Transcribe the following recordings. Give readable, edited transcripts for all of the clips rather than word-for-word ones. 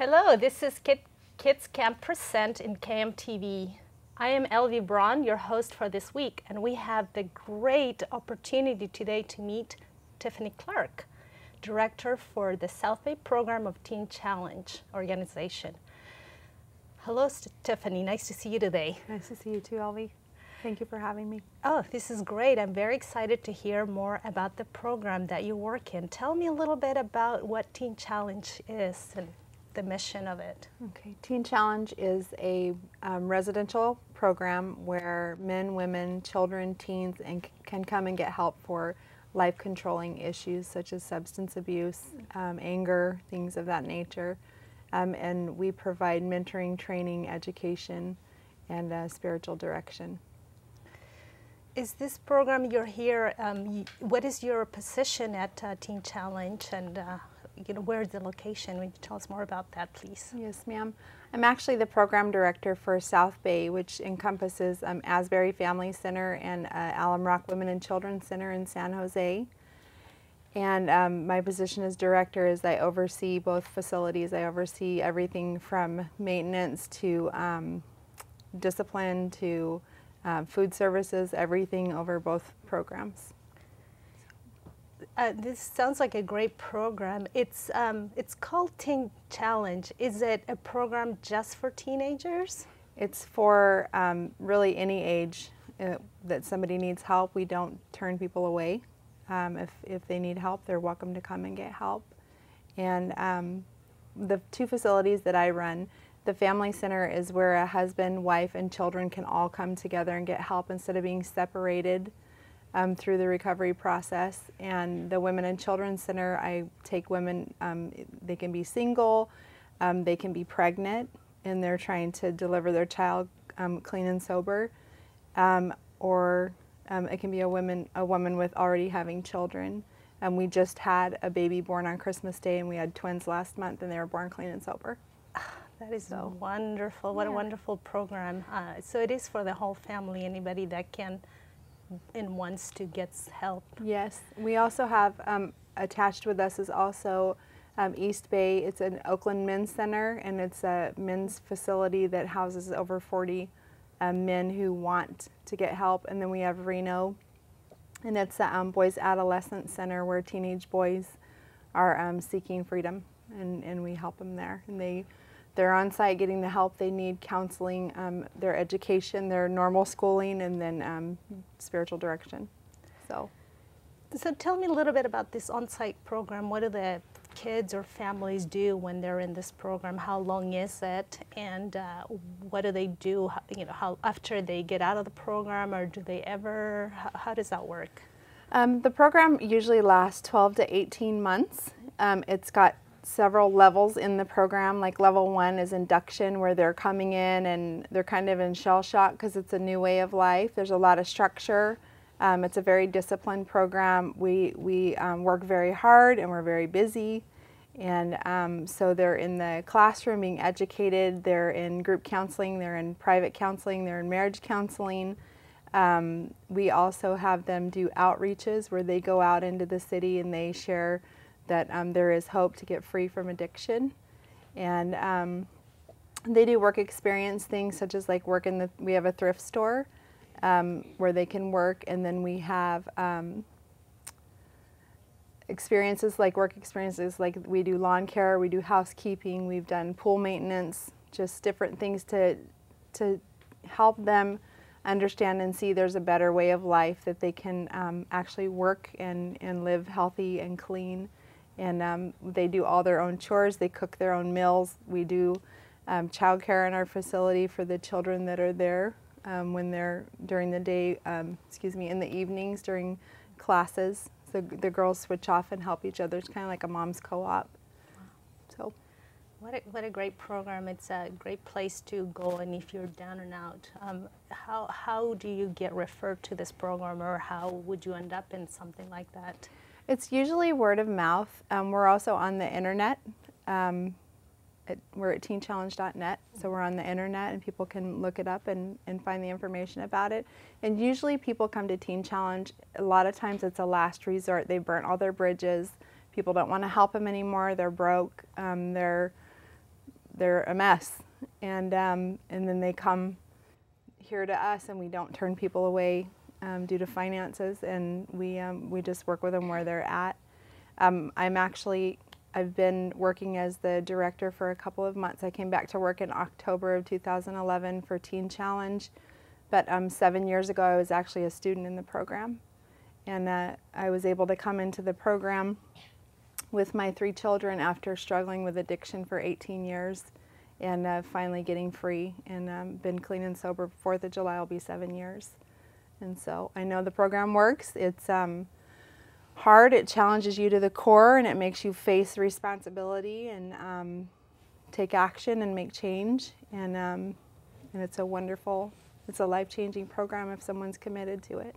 Hello, this is Kids Camp Present in KMTV. I am Elvie Braun, your host for this week, and we have the great opportunity today to meet Tiffany Clark, Director for the South Bay Program of Teen Challenge organization. Hello, Tiffany. Nice to see you today. Nice to see you too, Elvie. Thank you for having me. Oh, this is great. I'm very excited to hear more about the program that you work in. Tell me a little bit about what Teen Challenge is and the mission of it. Okay, Teen Challenge is a residential program where men, women, children, teens can come and get help for life-controlling issues such as substance abuse, anger, things of that nature. And we provide mentoring, training, education, and spiritual direction. Is this program you're here, what is your position at Teen Challenge, and where's the location? Would you tell us more about that, please? Yes, ma'am. I'm actually the program director for South Bay, which encompasses Asbury Family Center and Alum Rock Women and Children Center in San Jose. And my position as director is I oversee both facilities. I oversee everything from maintenance to discipline to food services, everything over both programs. This sounds like a great program. It's called Teen Challenge. Is it a program just for teenagers? It's for really any age that somebody needs help. We don't turn people away. If they need help, they're welcome to come and get help. And the two facilities that I run, the Family Center is where a husband, wife, and children can all come together and get help instead of being separated through the recovery process. And the Women and Children Center, I take women, they can be single, they can be pregnant, and they're trying to deliver their child clean and sober, or it can be a woman with already having children. We just had a baby born on Christmas Day, and we had twins last month, and they were born clean and sober. That is so wonderful. What a wonderful program. So it is for the whole family, anybody that can and wants to get help. Yes. We also have attached with us is also East Bay. It's an Oakland Men's Center, and it's a men's facility that houses over 40 men who want to get help. And then we have Reno, and it's a Boys Adolescent Center where teenage boys are seeking freedom, and we help them there. And they're on site getting the help they need, counseling, their education, their normal schooling, and then spiritual direction. So tell me a little bit about this on-site program. What do the kids or families do when they're in this program? How long is it? And what do they do, how after they get out of the program, or do they ever, how does that work? The program usually lasts 12 to 18 months. It's got several levels in the program. Like level 1 is induction, where they're coming in and they're kind of in shell shock because it's a new way of life. There's a lot of structure. It's a very disciplined program. We work very hard, and we're very busy. And so they're in the classroom being educated, they're in group counseling, they're in private counseling, they're in marriage counseling. We also have them do outreaches where they go out into the city and they share that there is hope to get free from addiction. And they do work experience things such as like we have a thrift store where they can work, and then we have work experiences like we do lawn care, we do housekeeping, we've done pool maintenance, just different things to help them understand and see there's a better way of life, that they can actually work and live healthy and clean. And they do all their own chores, they cook their own meals. We do childcare in our facility for the children that are there when they're during the day, in the evenings during classes. So the girls switch off and help each other. It's kind of like a mom's co-op. So, what a great program. It's a great place to go, and if you're down and out, how do you get referred to this program, or how would you end up in something like that? It's usually word of mouth. We're also on the internet. We're at teenchallenge.net, so we're on the internet, and people can look it up and find the information about it. And usually people come to Teen Challenge, a lot of times it's a last resort. They've burnt all their bridges. People don't want to help them anymore. They're broke. They're they're a mess, and then they come here to us, and we don't turn people away due to finances, and we just work with them where they're at. I've been working as the director for a couple of months. I came back to work in October of 2011 for Teen Challenge, but 7 years ago I was actually a student in the program, and I was able to come into the program with my 3 children after struggling with addiction for 18 years, and finally getting free, and been clean and sober. 4th of July will be 7 years. And so I know the program works. It's hard, it challenges you to the core, and it makes you face responsibility and take action and make change. And it's a wonderful, it's a life-changing program if someone's committed to it.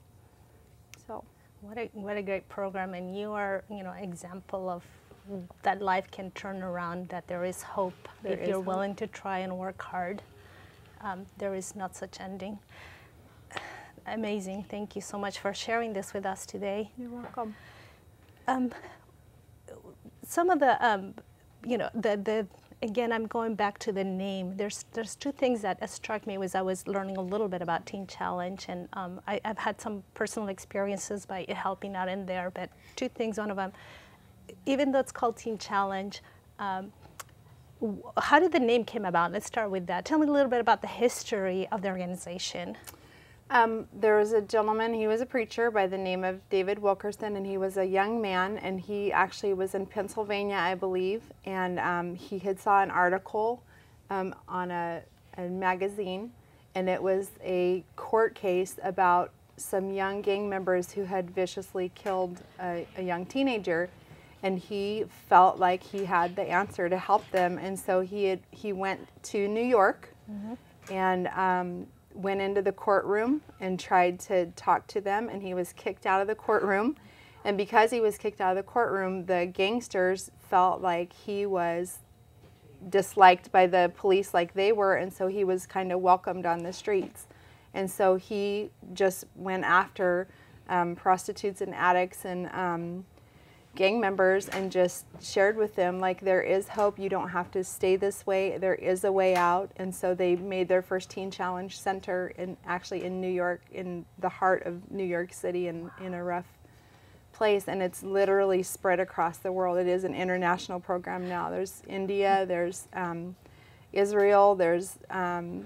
So. What a great program, and you are, example of that life can turn around, that there is hope if you're willing to try and work hard. There is not such ending. Amazing. Thank you so much for sharing this with us today. You're welcome. Some of the, again, I'm going back to the name. There's 2 things that struck me as I was learning a little bit about Teen Challenge, and I've had some personal experiences by helping out in there, but 2 things. One of them, even though it's called Teen Challenge, how did the name came about? Let's start with that. Tell me a little bit about the history of the organization. There was a gentleman, he was a preacher by the name of David Wilkerson, and he was a young man, and he actually was in Pennsylvania, I believe, and he had saw an article on a magazine, and it was a court case about some young gang members who had viciously killed a young teenager, and he felt like he had the answer to help them, and so he went to New York, and went into the courtroom and tried to talk to them, and he was kicked out of the courtroom. And because he was kicked out of the courtroom, the gangsters felt like he was disliked by the police like they were, and so he was kind of welcomed on the streets. And so he just went after prostitutes and addicts and gang members and just shared with them, like, there is hope. You don't have to stay this way. There is a way out. And so they made their first Teen Challenge Center actually in New York, in the heart of New York City, in a rough place. And it's literally spread across the world. It is an international program now. There's India, there's Israel, there's the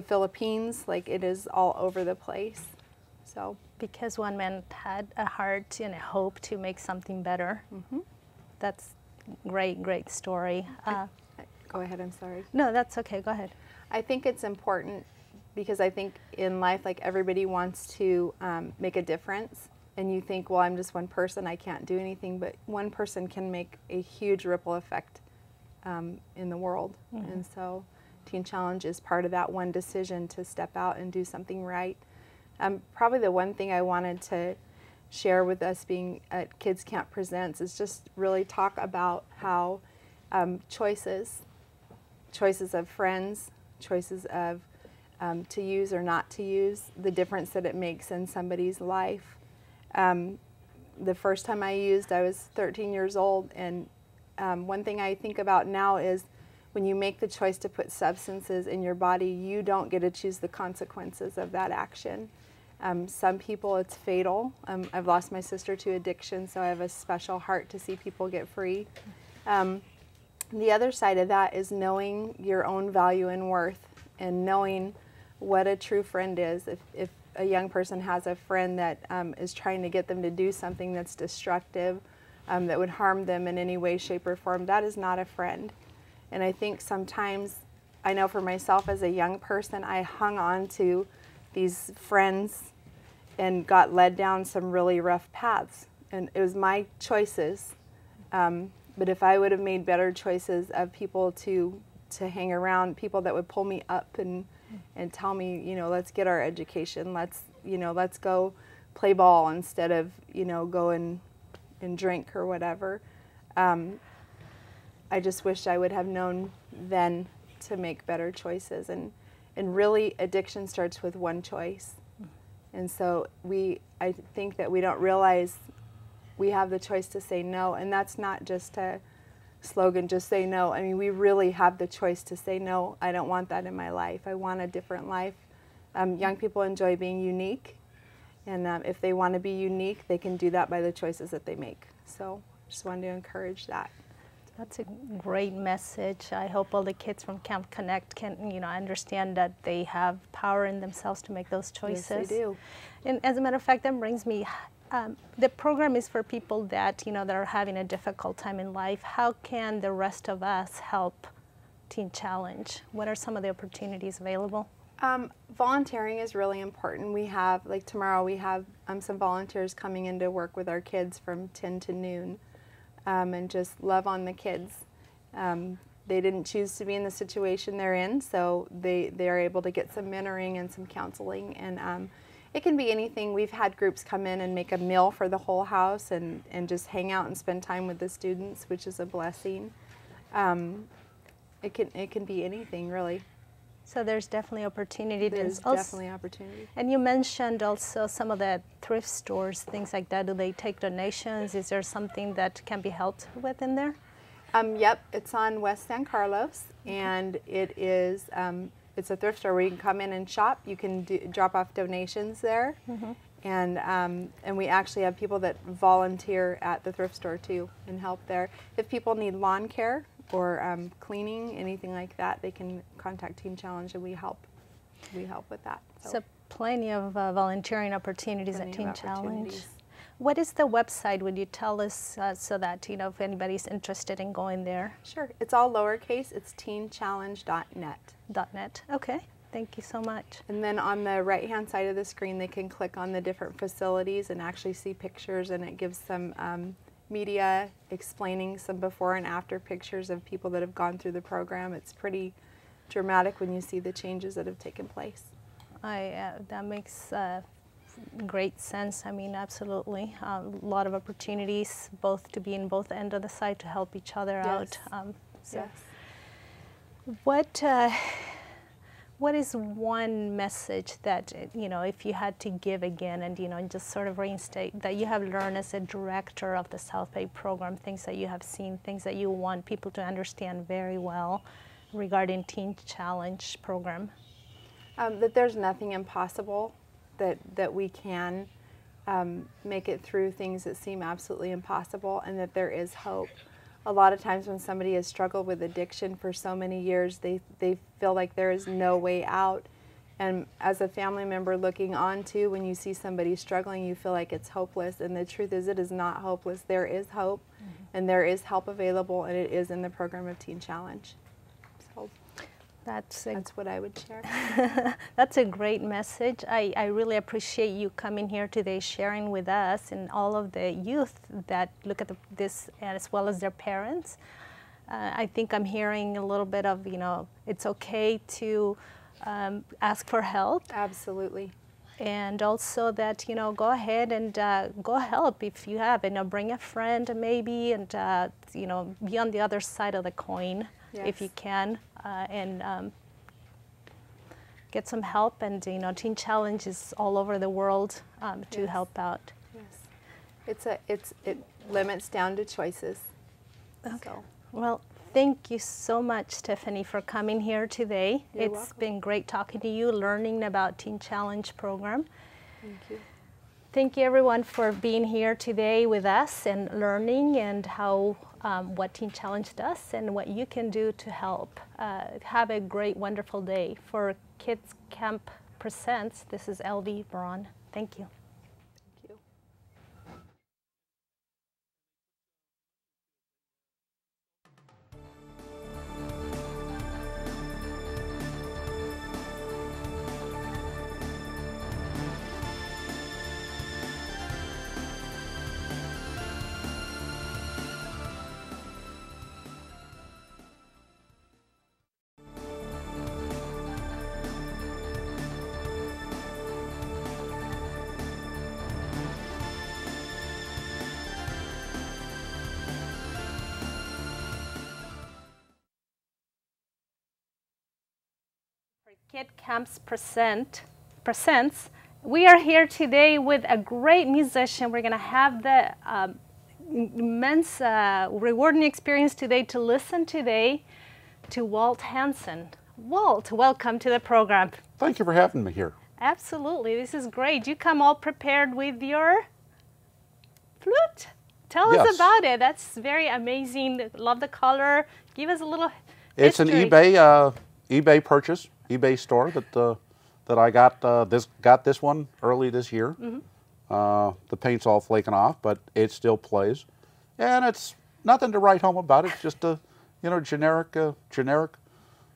Philippines. Like, it is all over the place. So. Because one man had a heart and a hope to make something better. That's great story. Go ahead, I'm sorry. No, that's okay, go ahead. I think it's important because I think in life, like, everybody wants to make a difference, and you think, well, I'm just one person, I can't do anything, but one person can make a huge ripple effect in the world. And so Teen Challenge is part of that one decision to step out and do something right. Probably the one thing I wanted to share with us being at Kids Camp Presents is just really talk about how choices of friends, choices of to use or not to use, the difference that it makes in somebody's life. The first time I used, I was 13 years old, and one thing I think about now is when you make the choice to put substances in your body, you don't get to choose the consequences of that action. Some people, it's fatal. I've lost my sister to addiction, so I have a special heart to see people get free. The other side of that is knowing your own value and worth, and knowing what a true friend is. If a young person has a friend that is trying to get them to do something that's destructive, that would harm them in any way, shape, or form, that is not a friend. And I think sometimes, I know for myself as a young person, I hung on to these friends and got led down some really rough paths. And it was my choices. But if I would have made better choices of people to hang around, people that would pull me up and tell me, let's get our education, let's go play ball instead of, go and drink or whatever. I just wish I would have known then to make better choices. And really, addiction starts with one choice. And so I think that we don't realize we have the choice to say no. And that's not just to slogan, just say no. I mean, we really have the choice to say no. I don't want that in my life. I want a different life. Young people enjoy being unique, and if they want to be unique, they can do that by the choices that they make. So just wanted to encourage that. That's a great message. I hope all the kids from Camp Connect can, understand that they have power in themselves to make those choices. Yes, they do. And as a matter of fact, that brings me, the program is for people that, that are having a difficult time in life. How can the rest of us help Teen Challenge? What are some of the opportunities available? Volunteering is really important. We have, like tomorrow, we have some volunteers coming in to work with our kids from 10 to noon. And just love on the kids. They didn't choose to be in the situation they're in, so they are able to get some mentoring and some counseling. And it can be anything. We've had groups come in and make a meal for the whole house and just hang out and spend time with the students, which is a blessing. It can be anything, really. So there's definitely opportunity. There's definitely opportunity. And you mentioned also some of the thrift stores, things like that. Do they take donations? Is there something that can be helped with in there? Yep, it's on West San Carlos, and it is it's a thrift store where you can come in and shop. You can drop off donations there, and we actually have people that volunteer at the thrift store too and help there. If people need lawn care or cleaning, anything like that, they can contact Teen Challenge, and we help with that. So plenty of volunteering opportunities at Teen Challenge. What is the website? Would you tell us so that if anybody's interested in going there? Sure. It's all lowercase. It's teenchallenge.net. .net. Okay. Thank you so much. And then on the right-hand side of the screen, they can click on the different facilities and actually see pictures, and it gives some media explaining some before and after pictures of people that have gone through the program. It's pretty dramatic when you see the changes that have taken place. That makes great sense. I mean, absolutely. A lot of opportunities both to be in both ends of the site to help each other out. Yes. What is one message that, if you had to give again and, just sort of reinstate that you have learned as a director of the South Bay program, things that you have seen, things that you want people to understand very well regarding Teen Challenge program? That there's nothing impossible, that we can make it through things that seem absolutely impossible, and that there is hope. A lot of times when somebody has struggled with addiction for so many years, they feel like there is no way out. And as a family member looking on too, when you see somebody struggling, you feel like it's hopeless. And the truth is, it is not hopeless. There is hope, and there is help available, and it is in the program of Teen Challenge. So that's what I would share. That's a great message. I really appreciate you coming here today, sharing with us and all of the youth that look at this, as well as their parents. I think I'm hearing a little bit of, it's okay to ask for help. Absolutely. And also that, go ahead and go help if you have, bring a friend maybe, and, be on the other side of the coin. Yes. If you can, and get some help. And Teen Challenge is all over the world to help out. Yes, it limits down to choices. Okay. So. Well, thank you so much, Tiffany, for coming here today. You're welcome. Been great talking to you, learning about Teen Challenge program. Thank you. Thank you, everyone, for being here today with us and learning and how what Teen Challenge does and what you can do to help. Have a great, wonderful day. For Kids Camp Presents, this is LV Braun. Thank you. Thank you. Kid Camps Presents. We are here today with a great musician. We're going to have the immense rewarding experience today to listen today to Walt Hansen. Walt, welcome to the program. Thank you for having me here. Absolutely, this is great. You come all prepared with your flute. Tell us about it. That's very amazing. Love the color. Give us a little It's history. an eBay purchase, eBay store that I got this one early this year. The paint's all flaking off, but it still plays, and it's nothing to write home about. It's just a generic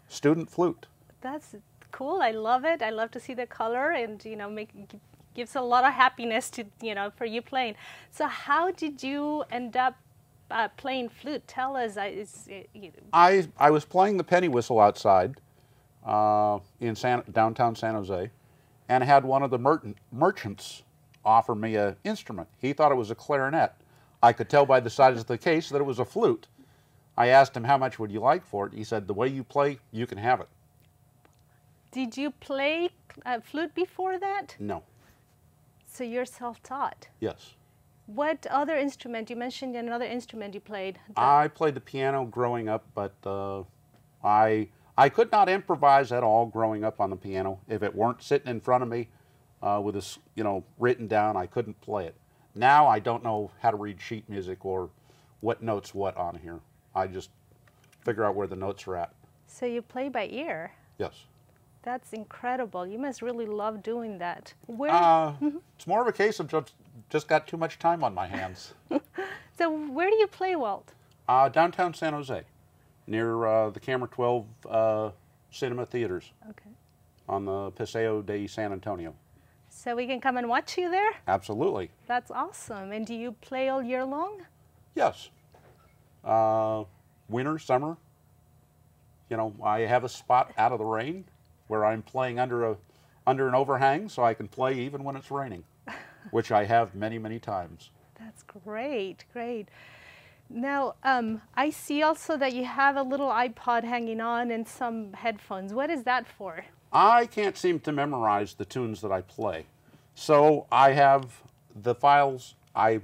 student flute. That's cool. I love it. I love to see the color, and gives a lot of happiness to for you playing. So how did you end up playing flute? Tell us. I was playing the penny whistle outside in downtown San Jose, and had one of the merchants offer me an instrument. He thought it was a clarinet. I could tell by the size of the case that it was a flute. I asked him, how much would you like for it? He said, the way you play, you can have it. Did you play flute before that? No. So you're self-taught? Yes. What other instrument? You mentioned another instrument you played. I played the piano growing up, but I could not improvise at all growing up on the piano. If it weren't sitting in front of me with this, written down, I couldn't play it. Now I don't know how to read sheet music or what notes what on here. I just figure out where the notes are at. So you play by ear? Yes. That's incredible. You must really love doing that. It's more of a case of just got too much time on my hands. So where do you play, Walt? Downtown San Jose, near the Camera 12 Cinema Theaters. Okay. On the Paseo de San Antonio. So we can come and watch you there? Absolutely. That's awesome. And do you play all year long? Yes. Winter, summer. I have a spot out of the rain where I'm playing under an overhang, so I can play even when it's raining, which I have many, many times. That's great, great. Now, I see also that you have a little iPod hanging on and some headphones. What is that for? I can't seem to memorize the tunes that I play. So I have the files, I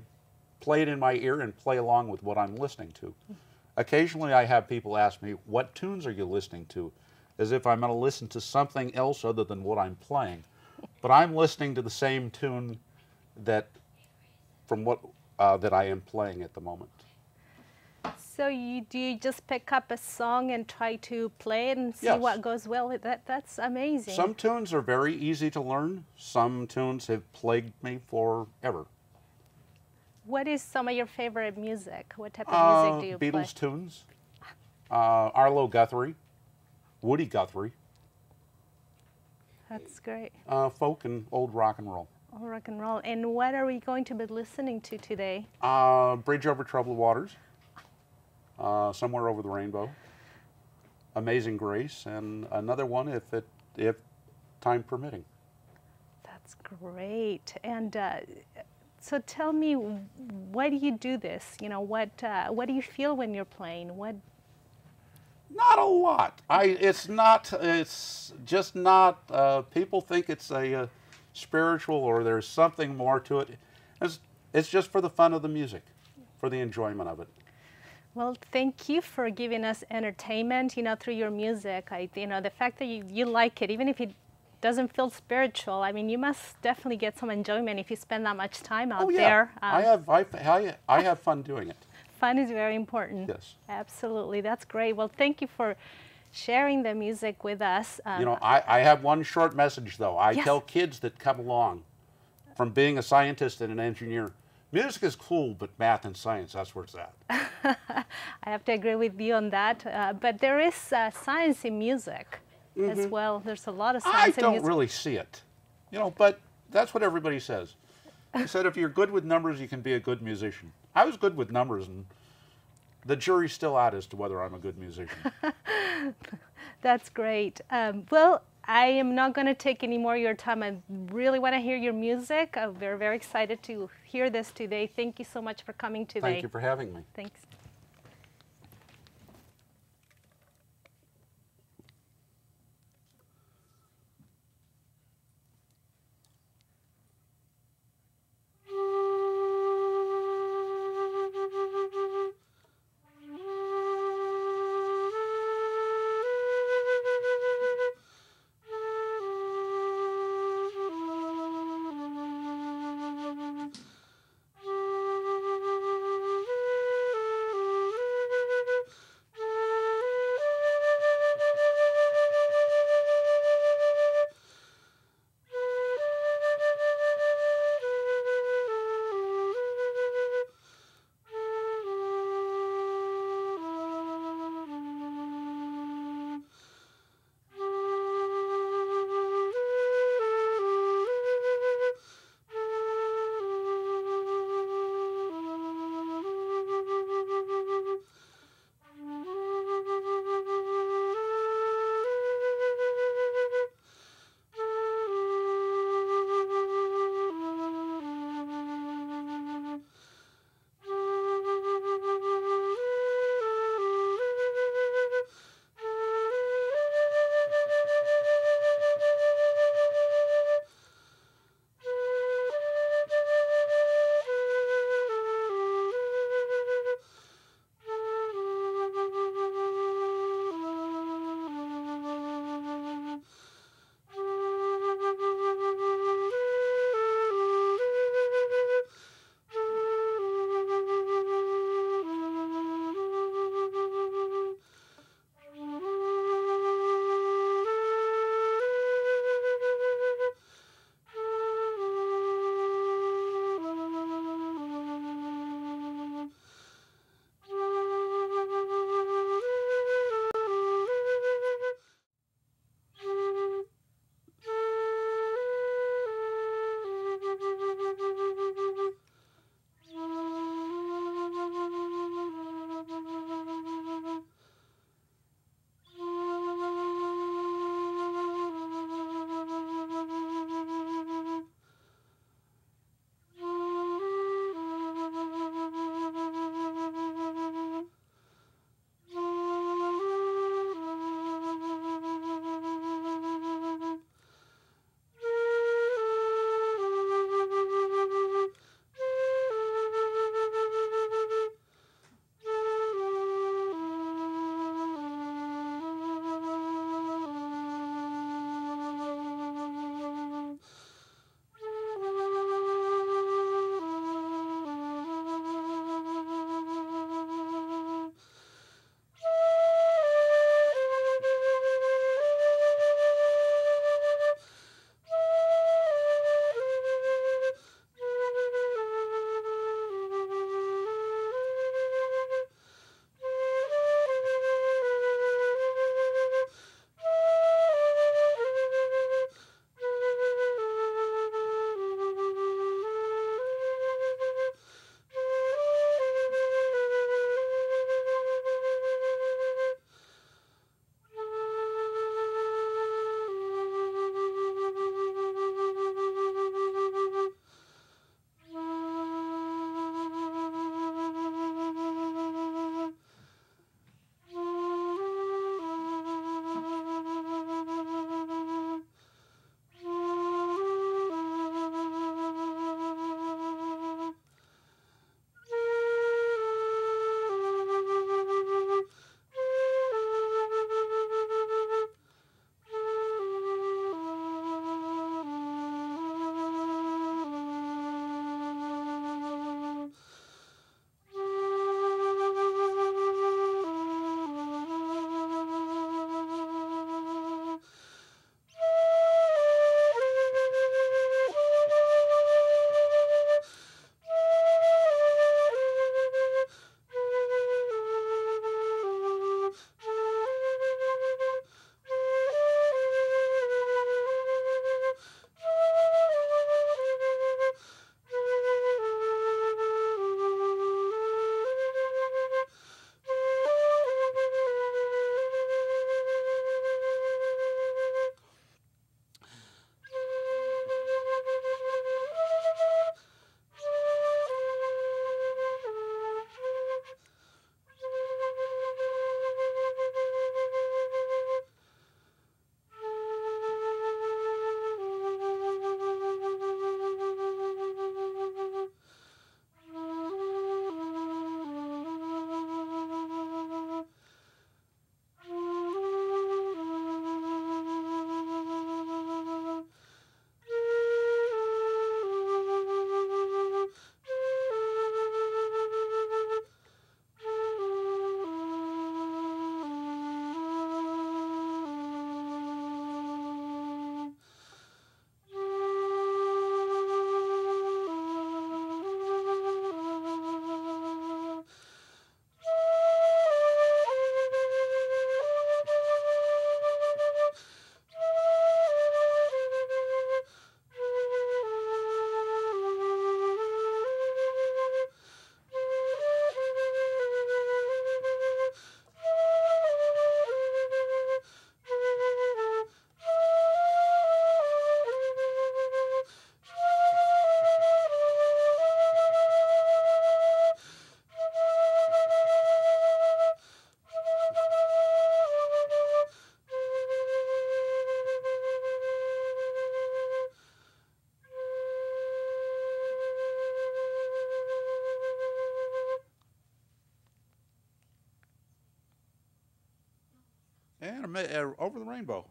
play it in my ear and play along with what I'm listening to. Occasionally I have people ask me, what tunes are you listening to? As if I'm going to listen to something else other than what I'm playing. But I'm listening to the same tune that I am playing at the moment. So do you just pick up a song and try to play it and see what goes well? That's amazing. Some tunes are very easy to learn. Some tunes have plagued me forever. What is some of your favorite music? What type of music do you play? Beatles tunes. Arlo Guthrie. Woody Guthrie. That's great. Folk and old rock and roll. Old rock and roll. And what are we going to be listening to today? Bridge Over Troubled Waters. Somewhere Over the Rainbow, Amazing Grace, and another one if time permitting. That's great. And so tell me, why do you do this? What do you feel when you're playing? Not a lot. It's just not. People think it's a spiritual or there's something more to it. It's just for the fun of the music, for the enjoyment of it. Well, thank you for giving us entertainment, through your music. The fact that you like it, even if it doesn't feel spiritual, you must definitely get some enjoyment if you spend that much time out there. I have fun doing it. Fun is very important. Yes. Absolutely. That's great. Well, thank you for sharing the music with us. I have one short message, though. I tell kids that come along from being a scientist and an engineer, music is cool, but math and science, that's where it's at. I have to agree with you on that. But there is science in music as well. There's a lot of science in music. I don't really see it, but that's what everybody says. They said if you're good with numbers, you can be a good musician. I was good with numbers, and the jury's still out as to whether I'm a good musician. That's great. Well, I am not going to take any more of your time. I really want to hear your music. We're very excited to hear this today. Thank you so much for coming today. Thank you for having me. Thanks. And over the rainbow.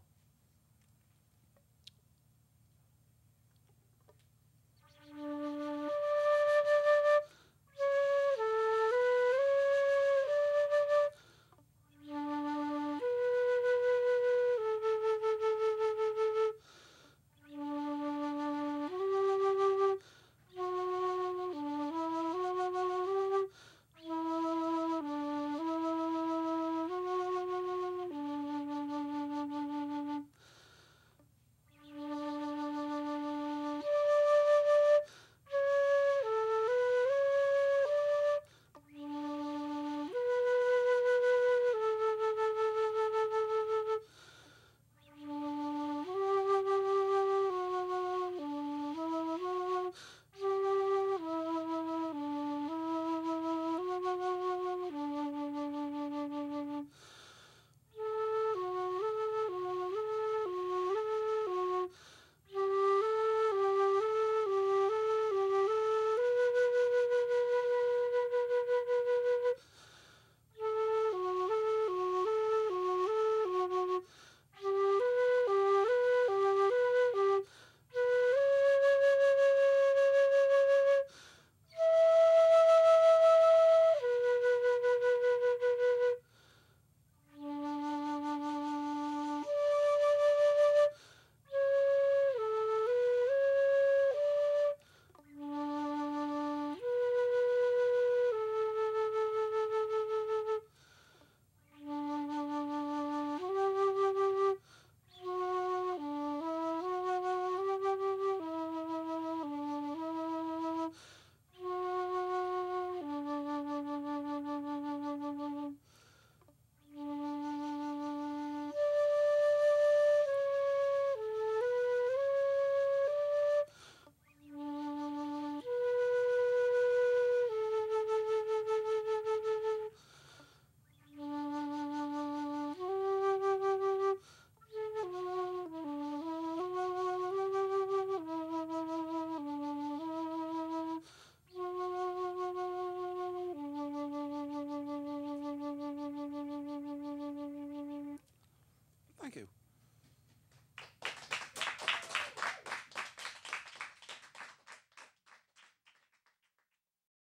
Thank you.